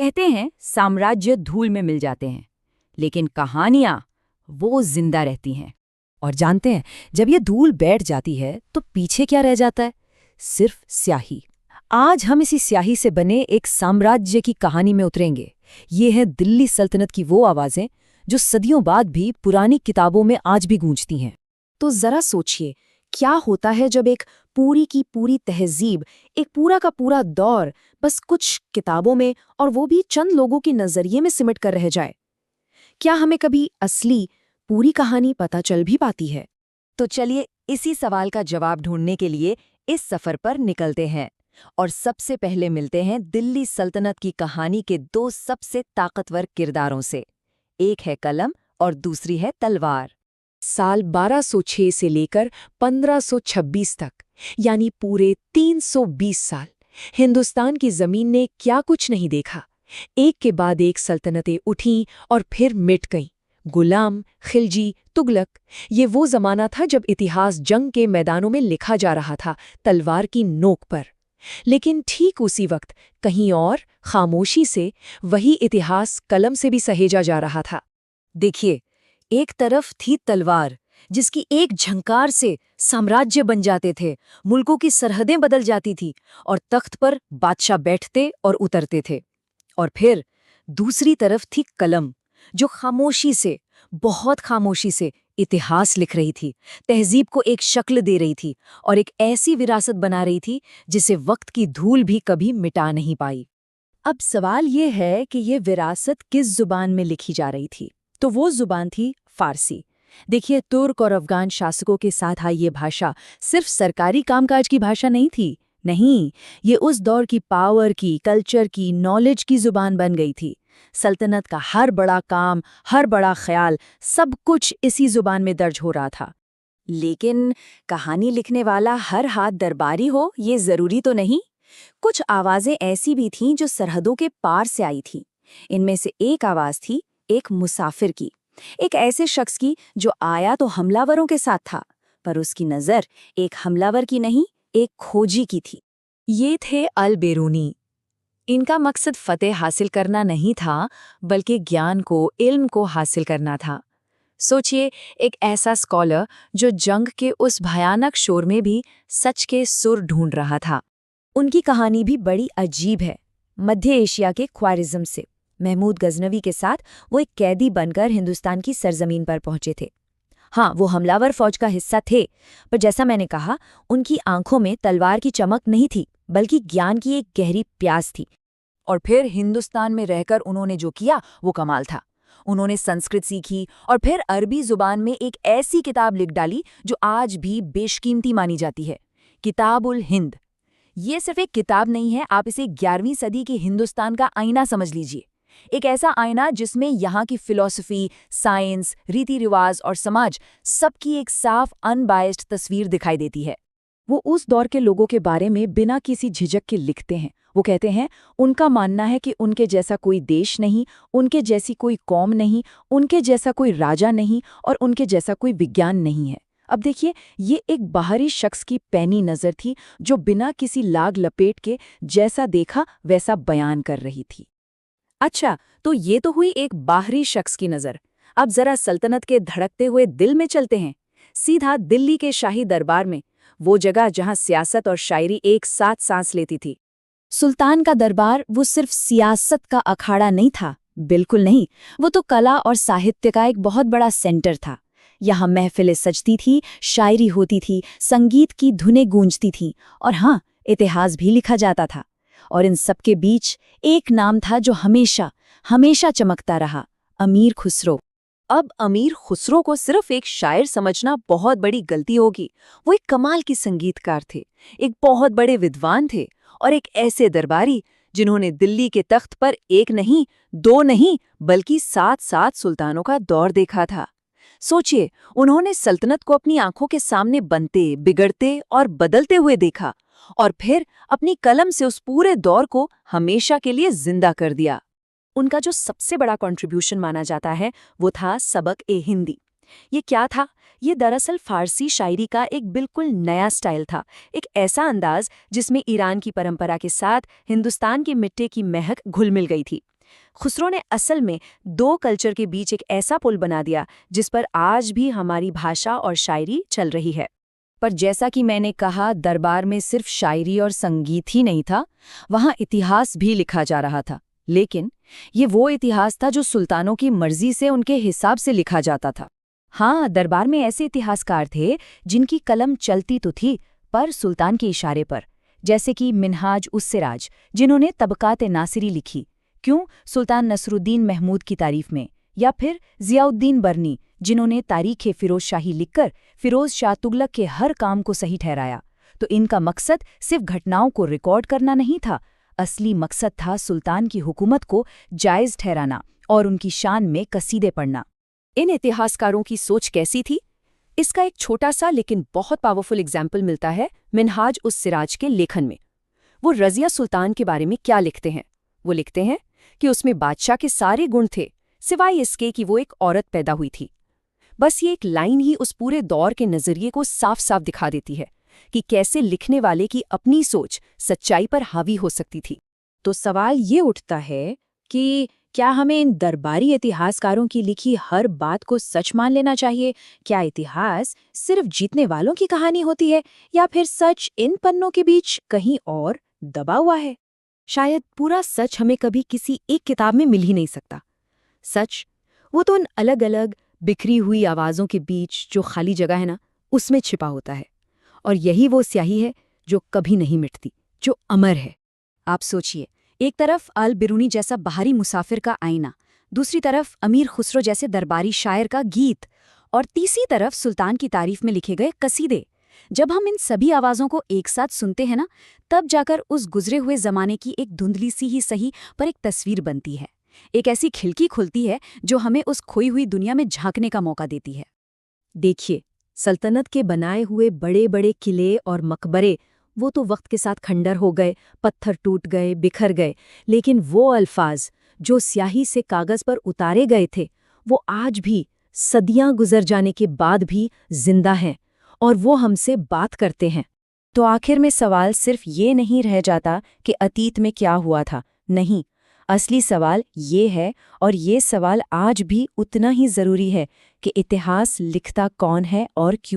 कहते हैं साम्राज्य धूल में मिल जाते हैं, लेकिन कहानियां वो जिंदा रहती हैं। और जानते हैं, जब ये धूल बैठ जाती है तो पीछे क्या रह जाता है? सिर्फ स्याही। आज हम इसी स्याही से बने एक साम्राज्य की कहानी में उतरेंगे। ये है दिल्ली सल्तनत की वो आवाजें जो सदियों बाद भी पुरानी किताबों में आज भी गूंजती हैं। तो जरा सोचिए, क्या होता है जब एक पूरी की पूरी तहजीब, एक पूरा का पूरा दौर बस कुछ किताबों में, और वो भी चंद लोगों के नजरिए में सिमट कर रह जाए? क्या हमें कभी असली पूरी कहानी पता चल भी पाती है? तो चलिए इसी सवाल का जवाब ढूंढने के लिए इस सफर पर निकलते हैं और सबसे पहले मिलते हैं दिल्ली सल्तनत की कहानी के दो सबसे ताकतवर किरदारों से। एक है कलम और दूसरी है तलवार। साल 1206 से लेकर 1526 तक, यानी पूरे 320 साल, हिंदुस्तान की जमीन ने क्या कुछ नहीं देखा। एक के बाद एक सल्तनतें उठीं और फिर मिट गईं। गुलाम, खिलजी, तुगलक, ये वो जमाना था जब इतिहास जंग के मैदानों में लिखा जा रहा था, तलवार की नोक पर। लेकिन ठीक उसी वक्त कहीं और खामोशी से वही इतिहास कलम से भी सहेजा जा रहा था। देखिए, एक तरफ थी तलवार जिसकी एक झंकार से साम्राज्य बन जाते थे, मुल्कों की सरहदें बदल जाती थी और तख्त पर बादशाह बैठते और उतरते थे। और फिर दूसरी तरफ थी कलम, जो खामोशी से, बहुत खामोशी से इतिहास लिख रही थी, तहजीब को एक शक्ल दे रही थी और एक ऐसी विरासत बना रही थी जिसे वक्त की धूल भी कभी मिटा नहीं पाई। अब सवाल ये है कि ये विरासत किस जुबान में लिखी जा रही थी? तो वो जुबान थी फारसी। देखिए, तुर्क और अफगान शासकों के साथ आई ये भाषा सिर्फ सरकारी कामकाज की भाषा नहीं थी। नहीं, ये उस दौर की पावर की, कल्चर की, नॉलेज की जुबान बन गई थी। सल्तनत का हर बड़ा काम, हर बड़ा ख्याल, सब कुछ इसी जुबान में दर्ज हो रहा था। लेकिन कहानी लिखने वाला हर हाथ दरबारी हो, ये जरूरी तो नहीं। कुछ आवाजें ऐसी भी थीं जो सरहदों के पार से आई थीं। इनमें से एक आवाज थी एक मुसाफिर की, एक ऐसे शख्स की जो आया तो हमलावरों के साथ था, पर उसकी नजर एक हमलावर की नहीं, एक खोजी की थी। ये थे अल बेरूनी। इनका मकसद फतेह हासिल करना नहीं था, बल्कि ज्ञान को, इल्म को हासिल करना था। सोचिए, एक ऐसा स्कॉलर जो जंग के उस भयानक शोर में भी सच के सुर ढूंढ रहा था। उनकी कहानी भी बड़ी अजीब है। मध्य एशिया के ख्वारिज़्म से महमूद गजनवी के साथ वो एक कैदी बनकर हिंदुस्तान की सरजमीन पर पहुंचे थे। हाँ, वो हमलावर फौज का हिस्सा थे, पर जैसा मैंने कहा, उनकी आंखों में तलवार की चमक नहीं थी, बल्कि ज्ञान की एक गहरी प्यास थी। और फिर हिंदुस्तान में रहकर उन्होंने जो किया वो कमाल था। उन्होंने संस्कृत सीखी और फिर अरबी जुबान में एक ऐसी किताब लिख डाली जो आज भी बेशकीमती मानी जाती है, किताबुल हिंद। ये सिर्फ एक किताब नहीं है, आप इसे 11वीं सदी के हिंदुस्तान का आईना समझ लीजिए। एक ऐसा आईना जिसमें यहाँ की फिलॉसफी, साइंस, रीति रिवाज और समाज सबकी एक साफ, अनबायस्ड तस्वीर दिखाई देती है। वो उस दौर के लोगों के बारे में बिना किसी झिझक के लिखते हैं। वो कहते हैं, उनका मानना है कि उनके जैसा कोई देश नहीं, उनके जैसी कोई कौम नहीं, उनके जैसा कोई राजा नहीं और उनके जैसा कोई विज्ञान नहीं है। अब देखिए, ये एक बाहरी शख्स की पैनी नज़र थी जो बिना किसी लाग लपेट के जैसा देखा वैसा बयान कर रही थी। अच्छा, तो ये तो हुई एक बाहरी शख्स की नज़र। अब जरा सल्तनत के धड़कते हुए दिल में चलते हैं, सीधा दिल्ली के शाही दरबार में, वो जगह जहां सियासत और शायरी एक साथ सांस लेती थी। सुल्तान का दरबार वो सिर्फ सियासत का अखाड़ा नहीं था, बिल्कुल नहीं। वो तो कला और साहित्य का एक बहुत बड़ा सेंटर था। यहाँ महफिलें सजती थी, शायरी होती थी, संगीत की धुनें गूंजती थीं, और हाँ, इतिहास भी लिखा जाता था। और इन सबके बीच एक नाम था जो हमेशा हमेशा चमकता रहा, अमीर खुसरो। अब अमीर खुसरो को सिर्फ एक शायर समझना बहुत बड़ी गलती होगी। वो एक कमाल की संगीतकार थे, एक बहुत बड़े विद्वान थे और एक ऐसे दरबारी जिन्होंने दिल्ली के तख्त पर एक नहीं, दो नहीं, बल्कि 7-7 सुल्तानों का दौर देखा था। सोचिए, उन्होंने सल्तनत को अपनी आंखों के सामने बनते, बिगड़ते और बदलते हुए देखा और फिर अपनी कलम से उस पूरे दौर को हमेशा के लिए जिंदा कर दिया। उनका जो सबसे बड़ा कंट्रीब्यूशन माना जाता है वो था सबक-ए-हिंदी। ये क्या था? ये दरअसल फारसी शायरी का एक बिल्कुल नया स्टाइल था, एक ऐसा अंदाज जिसमें ईरान की परंपरा के साथ हिंदुस्तान की मिट्टी की महक घुल मिल गई थी। खुसरो ने असल में दो कल्चर के बीच एक ऐसा पुल बना दिया जिस पर आज भी हमारी भाषा और शायरी चल रही है। पर जैसा कि मैंने कहा, दरबार में सिर्फ शायरी और संगीत ही नहीं था, वहाँ इतिहास भी लिखा जा रहा था। लेकिन ये वो इतिहास था जो सुल्तानों की मर्जी से उनके हिसाब से लिखा जाता था। हाँ, दरबार में ऐसे इतिहासकार थे जिनकी कलम चलती तो थी, पर सुल्तान के इशारे पर, जैसे कि मिन्हाज उस सिराज, जिन्होंने तबकात-ए-नासिरी लिखी, क्यों, सुल्तान नसरुद्दीन महमूद की तारीफ में, या फिर ज़ियाउद्दीन बरनी, जिन्होंने तारीख़ फिरोज शाही लिखकर फिरोज शाह तुगलक के हर काम को सही ठहराया। तो इनका मकसद सिर्फ घटनाओं को रिकॉर्ड करना नहीं था, असली मकसद था सुल्तान की हुकूमत को जायज़ ठहराना और उनकी शान में कसीदे पढ़ना। इन इतिहासकारों की सोच कैसी थी? इसका एक छोटा सा लेकिन बहुत पावरफुल एग्जाम्पल मिलता है मिन्हाज उस सिराज के लेखन में। वो रज़िया सुल्तान के बारे में क्या लिखते हैं? वो लिखते हैं कि उसमें बादशाह के सारे गुण थे, सिवाय इसके कि वो एक औरत पैदा हुई थी। बस ये एक लाइन ही उस पूरे दौर के नज़रिए को साफ साफ दिखा देती है कि कैसे लिखने वाले की अपनी सोच सच्चाई पर हावी हो सकती थी। तो सवाल ये उठता है कि क्या हमें इन दरबारी इतिहासकारों की लिखी हर बात को सच मान लेना चाहिए? क्या इतिहास सिर्फ जीतने वालों की कहानी होती है, या फिर सच इन पन्नों के बीच कहीं और दबा हुआ है? शायद पूरा सच हमें कभी किसी एक किताब में मिल ही नहीं सकता। सच वो तो उन अलग अलग बिखरी हुई आवाज़ों के बीच जो खाली जगह है ना, उसमें छिपा होता है। और यही वो स्याही है जो कभी नहीं मिटती, जो अमर है। आप सोचिए, एक तरफ अल बिरूनी जैसा बाहरी मुसाफिर का आईना, दूसरी तरफ अमीर खुसरो जैसे दरबारी शायर का गीत, और तीसरी तरफ सुल्तान की तारीफ में लिखे गए कसीदे। जब हम इन सभी आवाज़ों को एक साथ सुनते हैं ना, तब जाकर उस गुजरे हुए ज़माने की एक धुंधली सी ही सही पर एक तस्वीर बनती है। एक ऐसी खिड़की खुलती है जो हमें उस खोई हुई दुनिया में झांकने का मौका देती है। देखिए, सल्तनत के बनाए हुए बड़े बड़े किले और मकबरे, वो तो वक्त के साथ खंडर हो गए, पत्थर टूट गए, बिखर गए, लेकिन वो अल्फाज जो स्याही से कागज़ पर उतारे गए थे, वो आज भी, सदियां गुजर जाने के बाद भी जिंदा हैं, और वो हमसे बात करते हैं। तो आखिर में सवाल सिर्फ ये नहीं रह जाता कि अतीत में क्या हुआ था। नहीं, असली सवाल ये है, और ये सवाल आज भी उतना ही ज़रूरी है, कि इतिहास लिखता कौन है और क्यों।